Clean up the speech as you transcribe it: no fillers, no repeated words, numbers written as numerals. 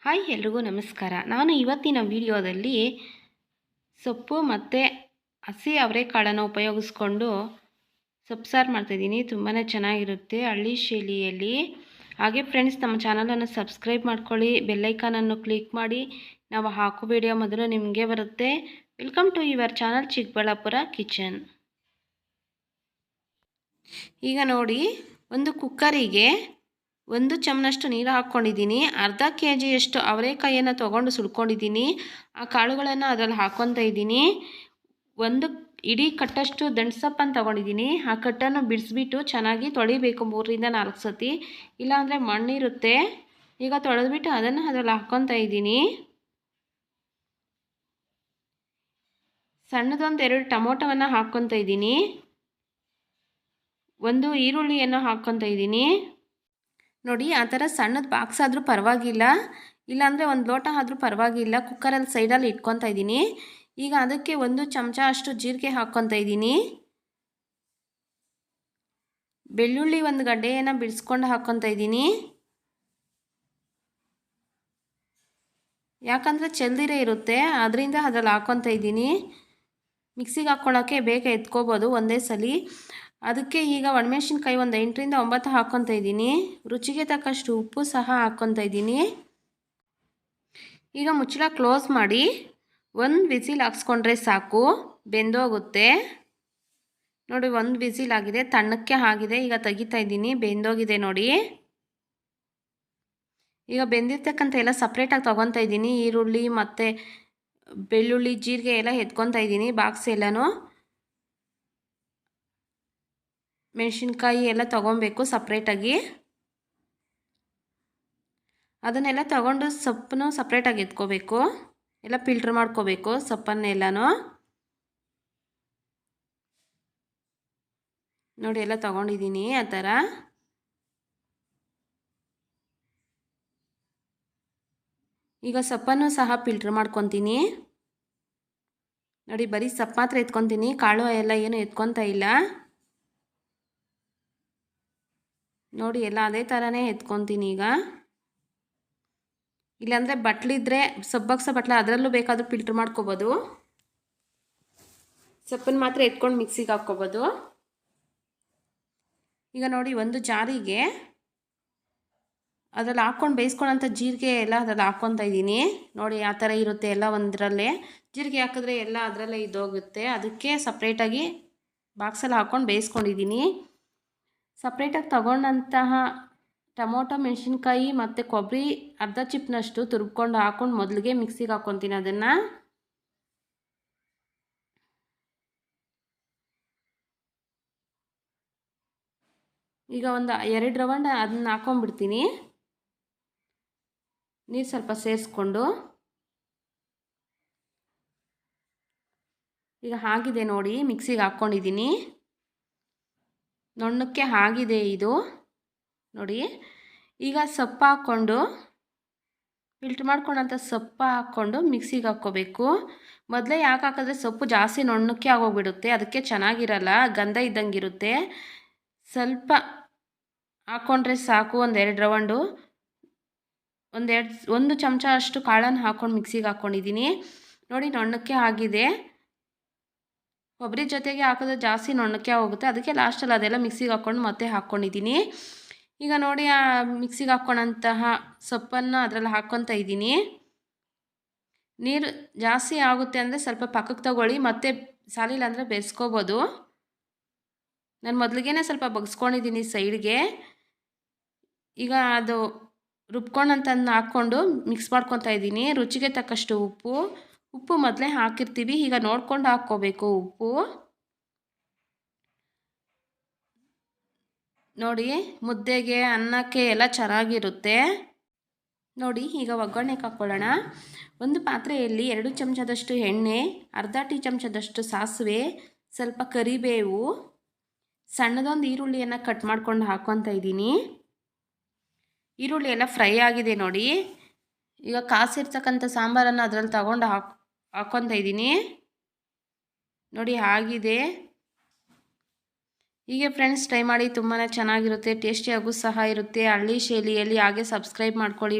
Hi ಎಲ್ರಿಗೂ ನಮಸ್ಕಾರ. ನಾನು ಇವತ್ತಿನ ವಿಡಿಯೋದಲ್ಲಿ ಸೊಪ್ಪು ಮತ್ತು ಹಸಿ ಅವರೆಕಾಳನ್ನು ಉಪಯೋಗಿಸ್ಕೊಂಡು ಸೊಪ್ಪು ಸಾರು ಮಾಡ್ತಾಯಿದ್ದೀನಿ. ತುಂಬಾ ಚೆನ್ನಾಗಿರುತ್ತೆ ಹಳ್ಳಿ ಶೈಲಿಯಲ್ಲಿ. ಹಾಗೆ ಫ್ರೆಂಡ್ಸ್, ನಮ್ಮ ಚಾನಲನ್ನು ಸಬ್ಸ್ಕ್ರೈಬ್ ಮಾಡ್ಕೊಳ್ಳಿ, ಬೆಲ್ಲೈಕಾನನ್ನು ಕ್ಲಿಕ್ ಮಾಡಿ. ನಾವು ಹಾಕೋ ವಿಡಿಯೋ ಮೊದಲು ನಿಮಗೆ ಬರುತ್ತೆ. Welcome to your channel Chikkaballapura kitchen. ಈಗ ನೋಡಿ, ಒಂದು ಕುಕ್ಕರಿಗೆ 1 ಚಮಚನಷ್ಟು ನೀರು ಹಾಕ್ಕೊಂಡಿದ್ದೀನಿ. ಅರ್ಧ kgಯಷ್ಟು ಅವರೆಕಾಯಿಯನ್ನು ತೊಗೊಂಡು ಸುಳ್ಕೊಂಡಿದ್ದೀನಿ. ಆ ಕಾಳುಗಳನ್ನು ಅದರಲ್ಲಿ ಹಾಕ್ಕೊತಾ ಇದ್ದೀನಿ. 1 ಇಡೀ ಕಟ್ಟಷ್ಟು ದಂಟ್ಸಪ್ಪನ್ನು ತೊಗೊಂಡಿದ್ದೀನಿ. ಆ ಕಟ್ಟನ್ನು ಬಿಡಿಸ್ಬಿಟ್ಟು ಚೆನ್ನಾಗಿ ತೊಳಿಬೇಕು 3 ರಿಂದ 4 ಸತಿ, ಇಲ್ಲಾಂದರೆ ಮಣ್ಣಿರುತ್ತೆ. ಈಗ ತೊಳೆದ್ಬಿಟ್ಟು ಅದನ್ನು ಅದರಲ್ಲಿ ಹಾಕ್ಕೊತಾ ಇದ್ದೀನಿ. ಸಣ್ಣದೊಂದು 2 ಟೊಮೊಟೊವನ್ನು ಹಾಕ್ಕೊತಾ ಇದ್ದೀನಿ. 1 ಈರುಳ್ಳಿಯನ್ನು ಹಾಕ್ಕೊತಾ ಇದ್ದೀನಿ. ನೋಡಿ, ಆ ಥರ ಸಣ್ಣದು ಬಾಕ್ಸ್ ಆದರೂ ಪರವಾಗಿಲ್ಲ, ಇಲ್ಲಾಂದರೆ 1 ಲೋಟ ಆದರೂ ಪರವಾಗಿಲ್ಲ. ಕುಕ್ಕರಲ್ಲಿ ಸೈಡಲ್ಲಿ ಇಟ್ಕೊತಾ ಇದ್ದೀನಿ. ಈಗ ಅದಕ್ಕೆ 1 ಚಮಚ ಅಷ್ಟು ಜೀರಿಗೆ ಹಾಕ್ಕೊತಾ ಇದ್ದೀನಿ. ಬೆಳ್ಳುಳ್ಳಿ 1 ಗಡ್ಡೆಯನ್ನು ಬಿಡಿಸ್ಕೊಂಡು ಹಾಕ್ಕೊತಾ ಇದ್ದೀನಿ. ಯಾಕಂದರೆ ಚೆಲ್ದಿರೇ ಇರುತ್ತೆ, ಅದರಿಂದ ಅದರಲ್ಲಿ ಹಾಕ್ಕೊತಾ ಇದ್ದೀನಿ. ಮಿಕ್ಸಿಗೆ ಹಾಕ್ಕೊಳ್ಳೋಕ್ಕೆ ಬೇಗ ಎತ್ಕೋಬೋದು ಒಂದೇ ಸಲ. ಅದಕ್ಕೆ ಈಗ ಒಣಮೆಣ್ಸಿನ್ಕಾಯಿ 1 8 ರಿಂದ 9 ಹಾಕ್ಕೊತಾ ಇದ್ದೀನಿ. ರುಚಿಗೆ ತಕ್ಕಷ್ಟು ಉಪ್ಪು ಸಹ ಹಾಕ್ಕೊತಾ ಇದ್ದೀನಿ. ಈಗ ಮುಚ್ಚಳ ಕ್ಲೋಸ್ ಮಾಡಿ 1 ವಿಸಿಲ್ ಹಾಕ್ಸ್ಕೊಂಡ್ರೆ ಸಾಕು, ಬೆಂದೋಗುತ್ತೆ. ನೋಡಿ, 1 ವಿಸಿಲ್ ಆಗಿದೆ, ತಣ್ಣಕ್ಕೆ ಆಗಿದೆ. ಈಗ ತೆಗಿತಾ ಇದ್ದೀನಿ, ಬೆಂದೋಗಿದೆ ನೋಡಿ. ಈಗ ಬೆಂದಿರ್ತಕ್ಕಂಥ ಎಲ್ಲ ಸಪ್ರೇಟಾಗಿ ತೊಗೊತಾ ಇದ್ದೀನಿ. ಈರುಳ್ಳಿ ಮತ್ತು ಬೆಳ್ಳುಳ್ಳಿ, ಜೀರಿಗೆ ಎಲ್ಲ ಎತ್ಕೊತಾ ಇದ್ದೀನಿ, ಬಾಕ್ಸ್ ಎಲ್ಲನೂ. ಮೆಣಸಿನ್ಕಾಯಿ ಎಲ್ಲ ತೊಗೊಬೇಕು ಸಪ್ರೇಟಾಗಿ. ಅದನ್ನೆಲ್ಲ ತೊಗೊಂಡು ಸೊಪ್ಪನ್ನು ಸಪ್ರೇಟಾಗಿ ಎತ್ಕೋಬೇಕು, ಎಲ್ಲ ಫಿಲ್ಟ್ರ್ ಮಾಡ್ಕೋಬೇಕು ಸೊಪ್ಪನ್ನೆಲ್ಲನೂ. ನೋಡಿ, ಎಲ್ಲ ತೊಗೊಂಡಿದ್ದೀನಿ ಆ ಥರ. ಈಗ ಸೊಪ್ಪನ್ನು ಸಹ ಫಿಲ್ಟ್ರ್ ಮಾಡ್ಕೊತೀನಿ. ನೋಡಿ, ಬರೀ ಸೊಪ್ಪು ಮಾತ್ರ ಎತ್ಕೊತೀನಿ, ಕಾಳು ಎಲ್ಲ ಏನು ಎತ್ಕೊತಾ ಇಲ್ಲ. ನೋಡಿ, ಎಲ್ಲ ಅದೇ ಥರನೇ ಎತ್ಕೊತೀನಿ ಈಗ. ಇಲ್ಲಾಂದರೆ ಬಟ್ಲಿದ್ರೆ ಸಬ್ಬಕ್ಸ ಬಟ್ಲ, ಅದರಲ್ಲೂ ಬೇಕಾದರೂ ಫಿಲ್ಟ್ರ್ ಮಾಡ್ಕೋಬೋದು. ಸೊಪ್ಪನ್ನು ಮಾತ್ರ ಎತ್ಕೊಂಡು ಮಿಕ್ಸಿಗೆ ಹಾಕ್ಕೋಬೋದು. ಈಗ ನೋಡಿ, 1 ಜಾರಿಗೆ ಅದರಲ್ಲಿ ಹಾಕ್ಕೊಂಡು ಬೇಯಿಸ್ಕೊಳ್ಳೋಂಥ ಜೀರಿಗೆ ಎಲ್ಲ ಅದರಲ್ಲಿ ಹಾಕ್ಕೊತಾ ಇದ್ದೀನಿ. ನೋಡಿ, ಆ ಥರ ಇರುತ್ತೆ ಎಲ್ಲ ಒಂದರಲ್ಲೇ. ಜೀರಿಗೆ ಹಾಕಿದ್ರೆ ಎಲ್ಲ ಅದರಲ್ಲೇ ಇದ್ದೋಗುತ್ತೆ. ಅದಕ್ಕೆ ಸಪ್ರೇಟಾಗಿ ಬಾಕ್ಸಲ್ಲಿ ಹಾಕ್ಕೊಂಡು ಬೇಯಿಸ್ಕೊಂಡಿದ್ದೀನಿ. ಸಪ್ರೇಟಾಗಿ ತಗೊಂಡಂತಹ ಟೊಮೊಟೊ, ಮೆಣಸಿನ್ಕಾಯಿ ಮತ್ತು ಕೊಬ್ಬರಿ ಅರ್ಧ ಚಿಪ್ನಷ್ಟು ತುರ್ಕೊಂಡು ಹಾಕ್ಕೊಂಡು ಮೊದಲಿಗೆ ಮಿಕ್ಸಿಗೆ ಹಾಕ್ಕೊತೀನಿ ಅದನ್ನು. ಈಗ 2 ರೌಂಡ್ ಅದನ್ನ ಹಾಕ್ಕೊಂಡ್ಬಿಡ್ತೀನಿ, ನೀರು ಸ್ವಲ್ಪ ಸೇರಿಸ್ಕೊಂಡು. ಈಗ ಆಗಿದೆ ನೋಡಿ, ಮಿಕ್ಸಿಗೆ ಹಾಕ್ಕೊಂಡಿದ್ದೀನಿ. ನುಣ್ಣಕ್ಕೆ ಆಗಿದೆ ಇದು ನೋಡಿ. ಈಗ ಸೊಪ್ಪು ಹಾಕ್ಕೊಂಡು, ಫಿಲ್ಟ್ರ್ ಮಾಡ್ಕೊಂಡಂಥ ಸೊಪ್ಪು ಹಾಕ್ಕೊಂಡು ಮಿಕ್ಸಿಗೆ ಹಾಕ್ಕೋಬೇಕು. ಮೊದಲೇ ಯಾಕೆ ಹಾಕಿದ್ರೆ ಸೊಪ್ಪು ಜಾಸ್ತಿ ನುಣ್ಣಕ್ಕೆ ಆಗೋಗ್ಬಿಡುತ್ತೆ, ಅದಕ್ಕೆ ಚೆನ್ನಾಗಿರಲ್ಲ, ಗಂಧ ಇದ್ದಂಗಿರುತ್ತೆ. ಸ್ವಲ್ಪ ಹಾಕ್ಕೊಂಡ್ರೆ ಸಾಕು, 1-2 ರೌಂಡು. 1 ಚಮಚ ಅಷ್ಟು ಕಾಳನ್ನು ಹಾಕ್ಕೊಂಡು ಮಿಕ್ಸಿಗೆ ಹಾಕ್ಕೊಂಡಿದ್ದೀನಿ. ನೋಡಿ, ನುಣ್ಣಕ್ಕೆ ಆಗಿದೆ. ಕೊಬ್ಬರಿ ಜೊತೆಗೆ ಹಾಕಿದ್ರೆ ಜಾಸ್ತಿ ನುಣ್ಣಕ್ಕೆ ಹೋಗುತ್ತೆ, ಅದಕ್ಕೆ ಲಾಸ್ಟಲ್ಲಿ ಅದೆಲ್ಲ ಮಿಕ್ಸಿಗೆ ಹಾಕ್ಕೊಂಡು ಮತ್ತೆ ಹಾಕ್ಕೊಂಡಿದ್ದೀನಿ. ಈಗ ನೋಡಿ, ಆ ಮಿಕ್ಸಿಗೆ ಹಾಕ್ಕೊಂಡಂತಹ ಸೊಪ್ಪನ್ನು ಅದರಲ್ಲಿ ಹಾಕ್ಕೊತಾ ಇದ್ದೀನಿ. ನೀರು ಜಾಸ್ತಿ ಆಗುತ್ತೆ ಅಂದರೆ ಸ್ವಲ್ಪ ಪಕ್ಕಕ್ಕೆ ತಗೊಳ್ಳಿ, ಮತ್ತೆ ಸಾಲಿಲ್ಲ ಅಂದರೆ ಬೆರೆಸ್ಕೋಬೋದು. ನಾನು ಮೊದಲಿಗೆ ಸ್ವಲ್ಪ ಬಗ್ಸ್ಕೊಂಡಿದ್ದೀನಿ ಸೈಡ್ಗೆ. ಈಗ ಅದು ರುಬ್ಕೊಂಡಂತನ್ನು ಹಾಕ್ಕೊಂಡು ಮಿಕ್ಸ್ ಮಾಡ್ಕೊತಾ ಇದ್ದೀನಿ. ರುಚಿಗೆ ತಕ್ಕಷ್ಟು ಉಪ್ಪು ಮೊದಲೇ ಹಾಕಿರ್ತೀವಿ, ಈಗ ನೋಡ್ಕೊಂಡು ಹಾಕ್ಕೋಬೇಕು ಉಪ್ಪು. ನೋಡಿ, ಮುದ್ದೆಗೆ, ಅನ್ನಕ್ಕೆ ಎಲ್ಲ ಚೆನ್ನಾಗಿರುತ್ತೆ. ನೋಡಿ, ಈಗ ಒಗ್ಗರಣೆಗೆ ಹಾಕ್ಕೊಳ್ಳೋಣ. 1 ಪಾತ್ರೆಯಲ್ಲಿ 2 ಚಮಚದಷ್ಟು ಎಣ್ಣೆ, ಅರ್ಧ ಟೀ ಚಮಚದಷ್ಟು ಸಾಸಿವೆ, ಸ್ವಲ್ಪ ಕರಿಬೇವು, ಸಣ್ಣದೊಂದು ಈರುಳ್ಳಿಯನ್ನು ಕಟ್ ಮಾಡ್ಕೊಂಡು ಹಾಕ್ಕೊತಾ ಇದ್ದೀನಿ. ಈರುಳ್ಳಿ ಎಲ್ಲ ಫ್ರೈ ಆಗಿದೆ ನೋಡಿ. ಈಗ ಕಾಸಿರ್ತಕ್ಕಂಥ ಸಾಂಬಾರನ್ನು ಅದರಲ್ಲಿ ತಗೊಂಡು ಹಾಕ್ಕೊತಾ ಇದ್ದೀನಿ. ನೋಡಿ, ಆಗಿದೆ. ಹೀಗೆ ಫ್ರೆಂಡ್ಸ್ ಟ್ರೈ ಮಾಡಿ, ತುಂಬಾ ಚೆನ್ನಾಗಿರುತ್ತೆ, ಟೇಸ್ಟಿಯಾಗೂ ಸಹ ಇರುತ್ತೆ ಹಳ್ಳಿ ಶೈಲಿಯಲ್ಲಿ. ಹಾಗೆ ಸಬ್ಸ್ಕ್ರೈಬ್ ಮಾಡ್ಕೊಳ್ಳಿ.